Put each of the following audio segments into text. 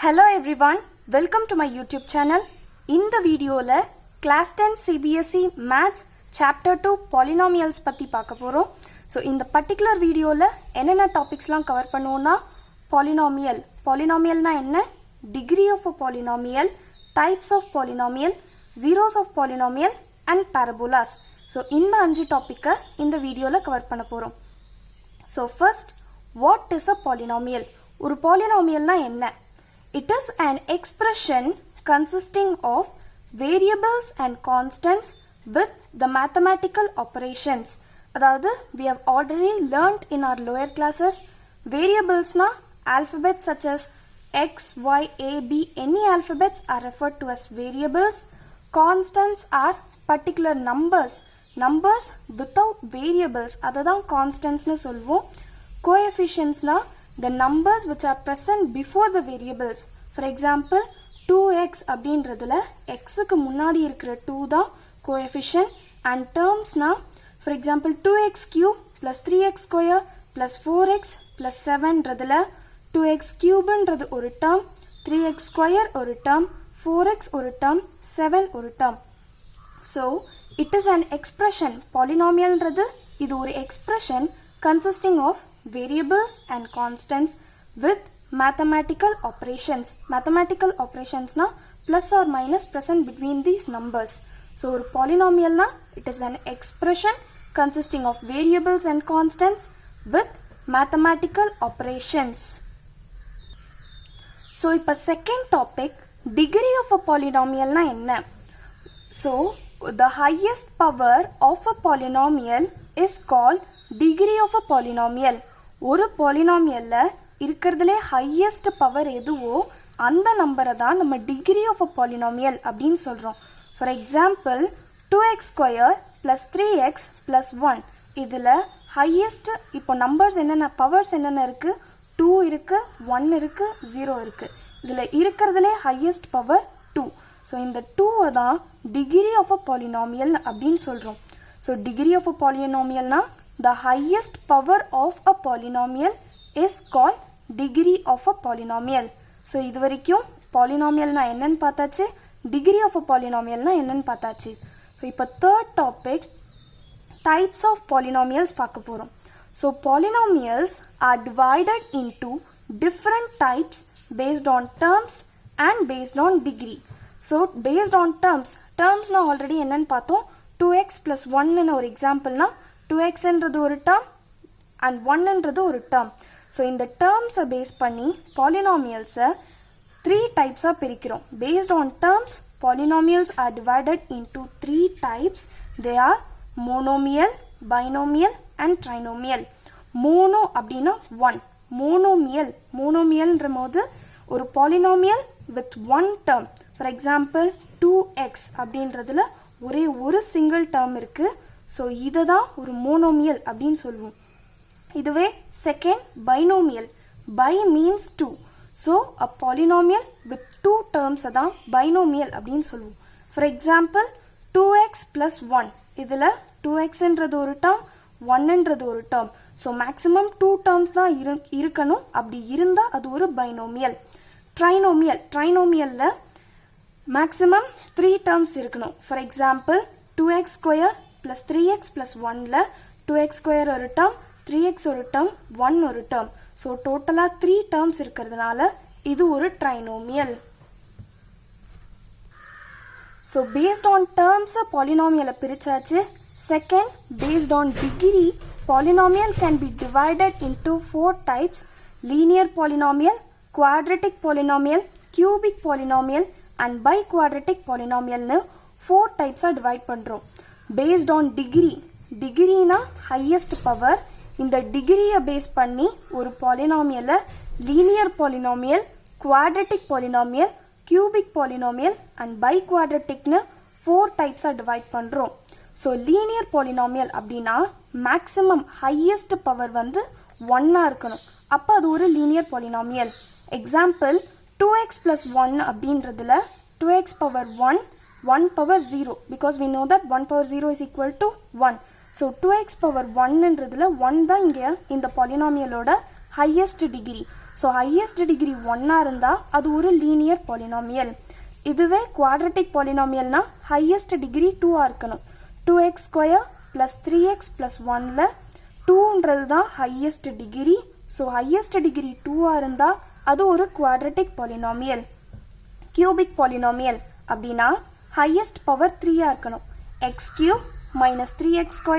Hello everyone, welcome to my YouTube channel. In the video la class 10 CBSE Maths Chapter 2 Polynomials பத்தி பார்க்க போறோம். So இந்த particular video la என்னென்ன topicsலாம் cover பண்ணுவோம்னா polynomial. Polynomial னா என்ன? Degree of a polynomial, types of polynomial, zeros of polynomial and parabolas. So இந்த 5 topic இந்த வீடியோல cover பண்ண போறோம். So first, what is a polynomial? ஒரு polynomial னா என்ன? It is an expression consisting of variables and constants with the mathematical operations. அதாவது we have already learnt in our lower classes. Variables na alphabets such as x, y, a, b, any alphabets are referred to as variables. Constants are particular numbers. Numbers without variables, அதுதான் constants னு சொல்வோம். Coefficients na the numbers which are present before the variables. For example, 2x அப்படின்றதுல x க்கு முன்னாடி இருக்கிற 2 தான் coefficient. And terms na, for example, 2x cube plus 3x square plus 4x plus 7 ன்றதுல 2x cube ன்றது ஒரு term, 3x square ஒரு term, 4x ஒரு term, 7 ஒரு term. So, it is an expression. Polynomial ன்றது இது ஒரு expression consisting of variables and constants with mathematical operations. Mathematical operations na plus or minus present between these numbers. So ஒரு polynomial na it is an expression consisting of variables and constants with mathematical operations. So இப்ப second topic, degree of a polynomial na என்ன? So the highest power of a polynomial is called degree of a polynomial. ஒரு polynomialல இருக்கிறதுலே highest power எதுவோ அந்த நம்பரை தான் நம்ம degree of a polynomial அப்படின்னு சொல்றோம். For example, 2x square plus 3x plus 1 இதுல highest இப்போ numbers என்னென்ன powers என்னென்ன இருக்கு? 2 இருக்கு, 1 இருக்கு, 0 இருக்கு. இதுல இருக்கிறதுலே highest power 2. So இந்த 2 தான் degree of a polynomial அப்படின்னு சொல்றோம். So degree of a polynomial na the highest power of a polynomial is called degree of a polynomial. So இது வரைக்கும் polynomial na என்னன்னு பார்த்தாச்சு, degree of a polynomial na என்னன்னு பார்த்தாச்சு. So இப்போ third topic, types of polynomials பார்க்க போறோம். So polynomials are divided into different types based on terms and based on degree. So based on terms na already என்னன்னு பார்த்தோம். 2x plus 1 ன்னு ஒரு example na 2x ன்றது ஒரு term and 1 ன்றது ஒரு term. So இந்த terms base பண்ணி polynomials 3 types பிரிக்கிறோம். Based on terms, polynomials are divided into 3 types. They are monomial, binomial and trinomial. Mono அப்படின்னா 1. Monomial ன்ற போது ஒரு polynomial with one term. For example, 2x அப்படின்றதுல ஒரே ஒரு single term இருக்கு. So இதை தான் ஒரு monomial அப்படின்னு சொல்லுவோம். இதுவே second, binomial. Bi means 2. So a polynomial with 2 terms தான் binomial அப்படின்னு சொல்லுவோம். For example, 2x plus 1 இதுல 2x ன்றது ஒரு term, 1 ன்றது ஒரு term. So maximum 2 terms தான் இருக்கணும். அப்படி இருந்தா அது ஒரு binomial. Trinomialல maximum 3 terms இருக்கணும். For example, 2x square plus 3x plus 1ல 2x square ஒரு term, 3x ஒரு term, 1 ஒரு term. So டோட்டலா 3 terms இருக்கிறதுனால இது ஒரு trinomial. So based on terms polynomial பிரிச்சாச்சு. Second, based on degree, polynomial can be divided into 4 types: linear polynomial, quadratic polynomial, cubic polynomial and biquadratic polynomial னு 4 types divide பண்றோம். Based on degree na highest power. இந்த degree base பண்ணி ஒரு polynomial linear polynomial, quadratic polynomial, cubic polynomial and biquadratic னு 4 types divide பண்றோம். So linear polynomial அப்படினா maximum highest power வந்து 1 இருக்கணும். அப்ப அது ஒரு linear polynomial. Example, 2x plus 1 அப்படின்றதுல 2x power 1, 1 power 0 because we know that 1 power 0 is equal to 1. So 2x power 1 ன்றதுல 1 தான் இங்க இந்த polynomial ஓட highest degree. So highest degree 1 இருந்தால் அது ஒரு லீனியர் பாலினாமியல். இதுவே குவாட்ரட்டிக் பாலினாமியல்னால் ஹையஸ்ட் டிகிரி 2 இருக்கணும். 2x² + 3x + 1ல் 2ன்றது தான் highest degree. So highest degree 2 இருந்தால் அது ஒரு குவாட்ரட்டிக் பாலினாமியல். கியூபிக் பாலினாமியல் அப்படின்னா ஹையஸ்ட் பவர் 3 இருக்கணும். x³ - 3x²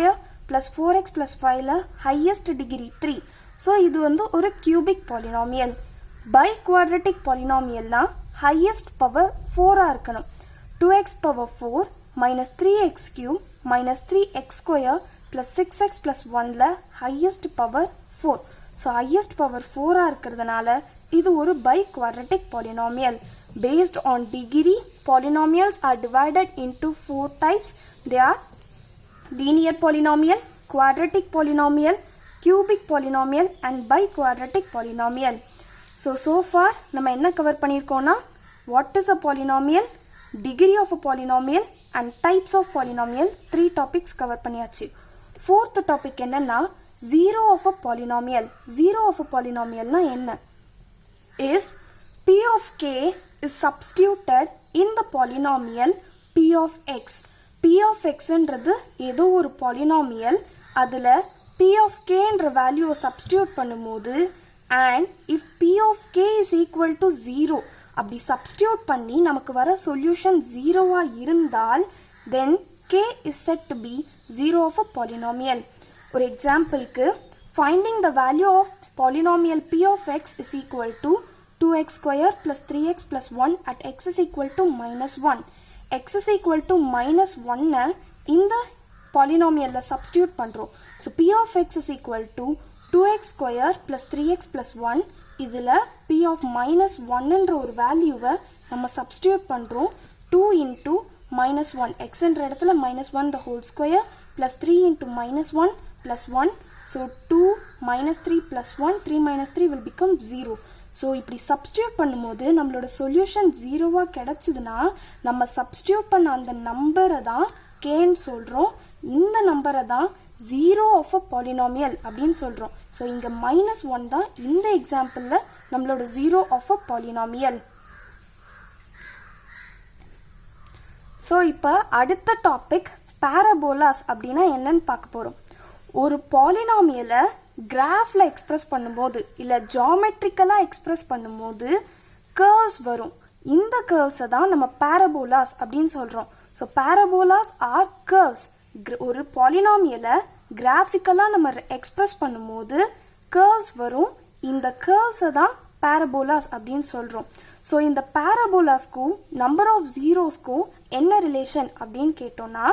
+ 4x + 5ல் highest degree 3. So இது வந்து ஒரு கியூபிக் பாலினாமியல். பை குவாட்ரட்டிக் பாலினாமியல்னால் ஹையஸ்ட் பவர் 4 இருக்கணும். 2x⁴ - 3x³ - 3x² + 6x + 1ல் highest power 4. So highest power 4 இருக்கிறதுனால இது ஒரு biquadratic polynomial. Based on degree, polynomials are divided into 4 types. They are linear polynomial, quadratic polynomial, cubic polynomial and biquadratic polynomial. So far நம்ம என்ன cover பண்ணியிருக்கோம்னா what is a polynomial, degree of a polynomial and types of polynomial 3 topics cover பண்ணியாச்சு. 4th topic என்னன்னா zero of a polynomial. Zero of a polynomialனா என்ன? If p of k is substituted in the polynomial p of x. p of xன்றது ஏதோ ஒரு polynomial, அதில் p of k என்ற வேல்யூவை substitute பண்ணும்போது and if p of k is equal to 0 அப்படி substitute பண்ணி நமக்கு வர solution 0 இருந்தால் then k is said to be zero of a polynomial. ஒரு எக்ஸாம்பிளுக்கு finding the value of polynomial p of x is equal to 2x² + 3x + 1 at x is equal to -1. x is equal to -1 இந்த polynomialல substitute பண்ணுறோம். So p of x is equal to 2x² + 3x + 1. இதில் p of -1ன்ற ஒரு வேல்யூவை நம்ம substitute பண்ணுறோம். 2 into -1 x என்ற இடத்துல -1 the whole square plus 3 into -1 plus 1. So 2 - 3 plus 1, 3 - 3 will become 0. So இப்படி சப்ஸ்டியூட் பண்ணும்போது நம்மளோட சொல்யூஷன் 0 கிடச்சிதுன்னா நம்ம சப்ஸ்டியூட் பண்ண அந்த நம்பரை தான் கேன்னு சொல்கிறோம். இந்த நம்பரை தான் ஜீரோ ஆஃப் அ பாலினாமியல் அப்படின்னு சொல்கிறோம். ஸோ இங்கே -1 தான் இந்த எக்ஸாம்பிளில் நம்மளோட zero of a polynomial. So இப்போ அடுத்த டாபிக் பேரபோலாஸ் அப்படின்னா என்னன்னு பார்க்க போகிறோம். ஒரு பாலினாமியலை கிராஃபில் எக்ஸ்ப்ரெஸ் பண்ணும்போது இல்லை ஜாமெட்ரிக்கலாக எக்ஸ்ப்ரெஸ் பண்ணும்போது கர்வ்ஸ் வரும். இந்த கர்வ்ஸை தான் நம்ம பேரபோலாஸ் அப்படின்னு சொல்கிறோம். So parabolas are curves. ஒரு பாலினாமியலை கிராஃபிக்கலாக நம்ம எக்ஸ்ப்ரெஸ் பண்ணும்போது கர்வ்ஸ் வரும். இந்த கர்வ்ஸை தான் பேரபோலாஸ் அப்படின்னு சொல்கிறோம். ஸோ இந்த பேரபோலாஸ்க்கும் நம்பர் ஆஃப் ஜீரோஸ்க்கும் என்ன ரிலேஷன் அப்படின்னு கேட்டோம்னா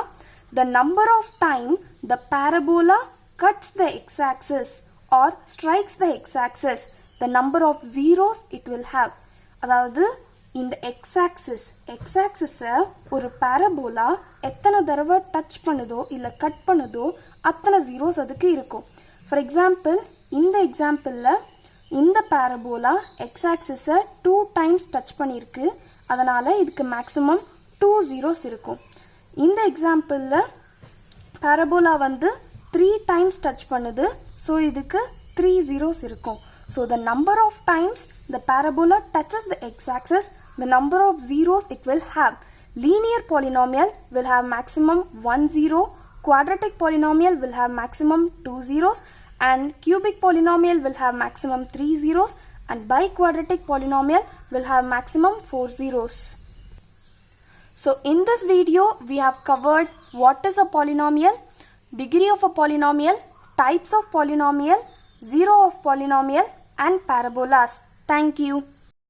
the number of time the parabola cuts the x-axis or strikes the x-axis, the number of zeros it will have. அதாவது இந்த x-axis-ஐ ஒரு parabola எத்தனை தடவை டச் பண்ணுதோ இல்லை கட் பண்ணுதோ அத்தனை ஜீரோஸ் அதுக்கு இருக்கும். ஃபார் எக்ஸாம்பிள் இந்த எக்ஸாம்பிளில் இந்த parabola x-axis-ஐ 2 times டச் பண்ணியிருக்கு. அதனால் இதுக்கு மேக்ஸிமம் 2 zeros இருக்கும். இந்த எக்ஸாம்பிளில் பேரபோலா வந்து 3 times டச் பண்ணுது. ஸோ இதுக்கு 3 zeros இருக்கும். So the number of times the parabola touches the x-axis, the number of zeros it will have. Linear polynomial will have maximum 1 zero, quadratic polynomial will have maximum 2 zeros, and cubic polynomial will have maximum 3 zeros, and biquadratic polynomial will have maximum 4 zeros. So in this video we have covered what is a polynomial, degree of a polynomial, types of polynomial, zero of polynomial and parabolas. Thank you.